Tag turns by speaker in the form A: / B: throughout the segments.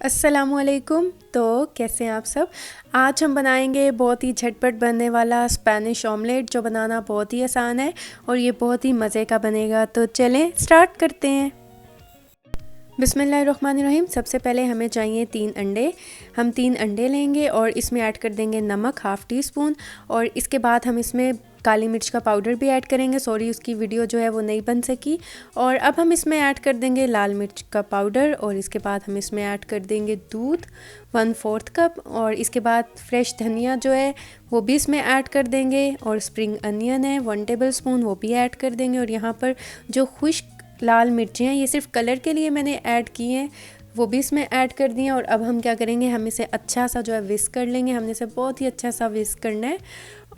A: अस्सलामुअलैकुम। तो कैसे हैं आप सब। आज हम बनाएंगे बहुत ही झटपट बनने वाला स्पेनिश ऑमलेट, जो बनाना बहुत ही आसान है और ये बहुत ही मज़े का बनेगा। तो चलें स्टार्ट करते हैं। बिस्मिल्लाहिर्रहमानिर्रहीम। सबसे पहले हमें चाहिए 3 अंडे। हम 3 अंडे लेंगे और इसमें ऐड कर देंगे नमक हाफ़ टी स्पून, और इसके बाद हम इसमें काली मिर्च का पाउडर भी ऐड करेंगे। सॉरी, उसकी वीडियो जो है वो नहीं बन सकी। और अब हम इसमें ऐड कर देंगे लाल मिर्च का पाउडर, और इसके बाद हम इसमें ऐड कर देंगे दूध 1/4 कप, और इसके बाद फ्रेश धनिया जो है वो भी इसमें ऐड कर देंगे, और स्प्रिंग अनियन है 1 टेबल स्पून, वो भी ऐड कर देंगे। और यहाँ पर जो खुश्क लाल मिर्चें हैं, ये सिर्फ कलर के लिए मैंने ऐड की हैं, वो भी इसमें ऐड कर दिए। और अब हम क्या करेंगे, हम इसे अच्छा सा जो है विस्क कर लेंगे। हमने इसे बहुत ही अच्छा सा विस्क करना है,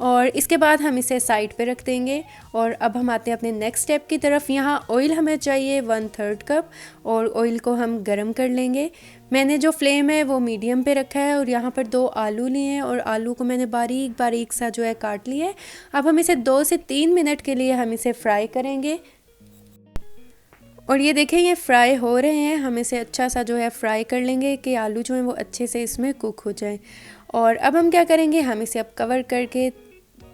A: और इसके बाद हम इसे साइड पे रख देंगे। और अब हम आते हैं अपने नेक्स्ट स्टेप की तरफ। यहाँ ऑयल हमें चाहिए 1/3 कप, और ऑयल को हम गरम कर लेंगे। मैंने जो फ्लेम है वो मीडियम पे रखा है, और यहाँ पर 2 आलू लिए हैं, और आलू को मैंने बारीक बारीक सा जो है काट लिया है। अब हम इसे 2 से 3 मिनट के लिए हम इसे फ्राई करेंगे। और ये देखें, ये फ्राई हो रहे हैं। हम इसे अच्छा सा जो है फ्राई कर लेंगे कि आलू जो हैं वो अच्छे से इसमें कुक हो जाए। और अब हम क्या करेंगे, हम इसे अब कवर करके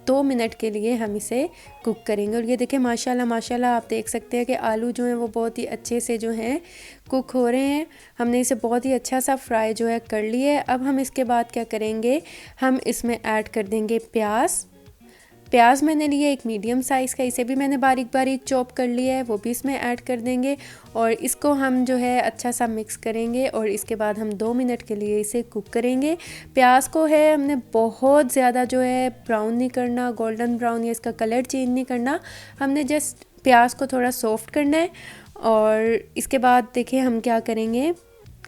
A: 2 मिनट के लिए हम इसे कुक करेंगे। और ये देखें, माशाल्लाह माशाल्लाह आप देख सकते हैं कि आलू जो हैं वो बहुत ही अच्छे से जो हैं कुक हो रहे हैं। हमने इसे बहुत ही अच्छा सा फ्राई जो है कर लिया है। अब हम इसके बाद क्या करेंगे, हम इसमें ऐड कर देंगे प्याज मैंने लिए एक मीडियम साइज़ का, इसे भी मैंने बारीक बारीक चॉप कर लिया है, वो भी इसमें ऐड कर देंगे। और इसको हम जो है अच्छा सा मिक्स करेंगे, और इसके बाद हम 2 मिनट के लिए इसे कुक करेंगे। प्याज को है हमने बहुत ज़्यादा जो है ब्राउन नहीं करना, गोल्डन ब्राउन, या इसका कलर चेंज नहीं करना। हमने जस्ट प्याज को थोड़ा सॉफ्ट करना है। और इसके बाद देखिए हम क्या करेंगे,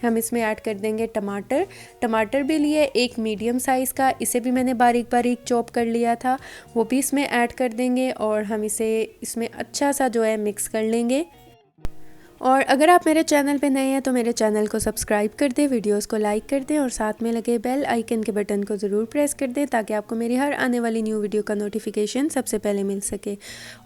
A: हम इसमें ऐड कर देंगे टमाटर भी लिए एक मीडियम साइज़ का, इसे भी मैंने बारीक बारीक चॉप कर लिया था, वो भी इसमें ऐड कर देंगे। और हम इसे इसमें अच्छा सा जो है मिक्स कर लेंगे। और अगर आप मेरे चैनल पे नए हैं तो मेरे चैनल को सब्सक्राइब कर दें, वीडियोस को लाइक कर दें, और साथ में लगे बेल आइकन के बटन को ज़रूर प्रेस कर दें, ताकि आपको मेरी हर आने वाली न्यू वीडियो का नोटिफिकेशन सबसे पहले मिल सके।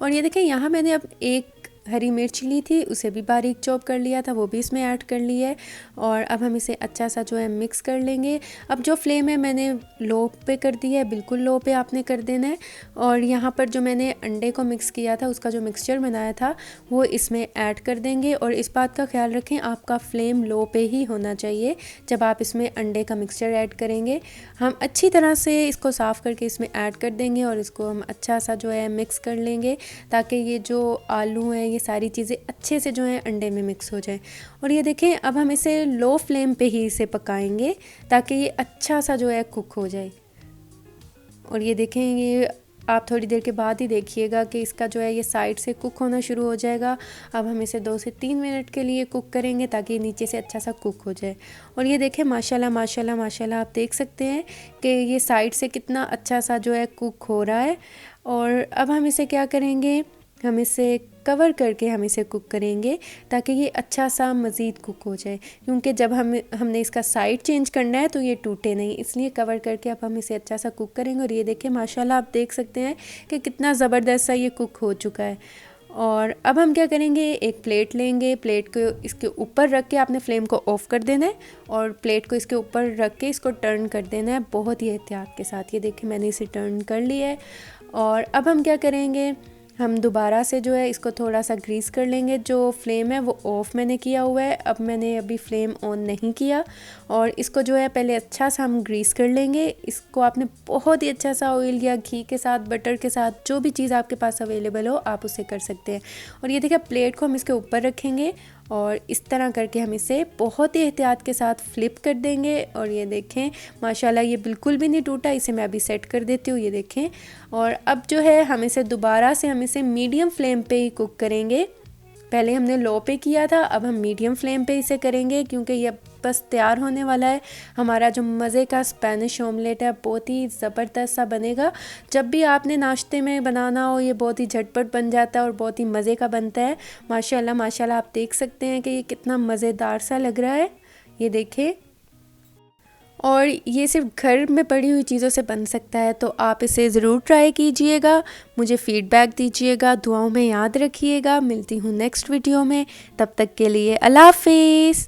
A: और ये देखें, यहाँ मैंने अब एक हरी मिर्च ली थी, उसे भी बारीक चॉप कर लिया था, वो भी इसमें ऐड कर ली है। और अब हम इसे अच्छा सा जो है मिक्स कर लेंगे। अब जो फ्लेम है मैंने लो पे कर दी है, बिल्कुल लो पे आपने कर देना है। और यहाँ पर जो मैंने अंडे को मिक्स किया था, उसका जो मिक्सचर बनाया था वो इसमें ऐड कर देंगे। और इस बात का ख्याल रखें, आपका फ्लेम लो पे ही होना चाहिए जब आप इसमें अंडे का मिक्सचर ऐड करेंगे। हम अच्छी तरह से इसको साफ़ करके इसमें ऐड कर देंगे, और इसको हम अच्छा सा जो है मिक्स कर लेंगे, ताकि ये जो आलू हैं ये सारी चीज़ें अच्छे से जो है अंडे में मिक्स हो जाए। और ये देखें, अब हम इसे लो फ्लेम पे ही इसे पकाएंगे, ताकि ये अच्छा सा जो है कुक हो जाए। और ये देखें, ये आप थोड़ी देर के बाद ही देखिएगा कि इसका जो है ये साइड से कुक होना शुरू हो जाएगा। अब हम इसे 2 से 3 मिनट के लिए कुक करेंगे, ताकि नीचे से अच्छा सा कुक हो जाए। और ये देखें, माशाल्लाह माशाल्लाह माशाल्लाह आप देख सकते हैं कि ये साइड से कितना अच्छा सा जो है कुक हो रहा है। और अब हम इसे क्या करेंगे, हम इसे कवर करके हम इसे कुक करेंगे, ताकि ये अच्छा सा मज़ीद कुक हो जाए। क्योंकि जब हमने इसका साइड चेंज करना है तो ये टूटे नहीं, इसलिए कवर करके अब हम इसे अच्छा सा कुक करेंगे। और ये देखिए, माशाल्लाह आप देख सकते हैं कि कितना ज़बरदस्त सा ये कुक हो चुका है। और अब हम क्या करेंगे, एक प्लेट लेंगे, प्लेट को इसके ऊपर रख के आपने फ्लेम को ऑफ़ कर देना है, और प्लेट को इसके ऊपर रख के इसको टर्न कर देना है बहुत ही एहतियात के साथ। ये देखिए, मैंने इसे टर्न कर लिया है। और अब हम क्या करेंगे, हम दोबारा से जो है इसको थोड़ा सा ग्रीस कर लेंगे। जो फ्लेम है वो ऑफ़ मैंने किया हुआ है, अब मैंने अभी फ्लेम ऑन नहीं किया। और इसको जो है पहले अच्छा सा हम ग्रीस कर लेंगे। इसको आपने बहुत ही अच्छा सा ऑयल या घी के साथ, बटर के साथ, जो भी चीज़ आपके पास अवेलेबल हो आप उसे कर सकते हैं। और ये देखिए, प्लेट को हम इसके ऊपर रखेंगे, और इस तरह करके हम इसे बहुत ही एहतियात के साथ फ्लिप कर देंगे। और ये देखें, माशाल्लाह ये बिल्कुल भी नहीं टूटा। इसे मैं अभी सेट कर देती हूँ, ये देखें। और अब जो है हम इसे दोबारा से हम इसे मीडियम फ्लेम पे ही कुक करेंगे। पहले हमने लो पे किया था, अब हम मीडियम फ्लेम पे इसे करेंगे, क्योंकि ये बस तैयार होने वाला है। हमारा जो मज़े का स्पेनिश ऑमलेट है बहुत ही ज़बरदस्त सा बनेगा। जब भी आपने नाश्ते में बनाना हो, ये बहुत ही झटपट बन जाता है और बहुत ही मज़े का बनता है। माशाल्लाह माशाल्लाह आप देख सकते हैं कि ये कितना मज़ेदार सा लग रहा है, ये देखें। और ये सिर्फ घर में पड़ी हुई चीज़ों से बन सकता है, तो आप इसे ज़रूर ट्राई कीजिएगा, मुझे फ़ीडबैक दीजिएगा, दुआओं में याद रखिएगा। मिलती हूँ नेक्स्ट वीडियो में, तब तक के लिए अल्लाह हाफ़िज़।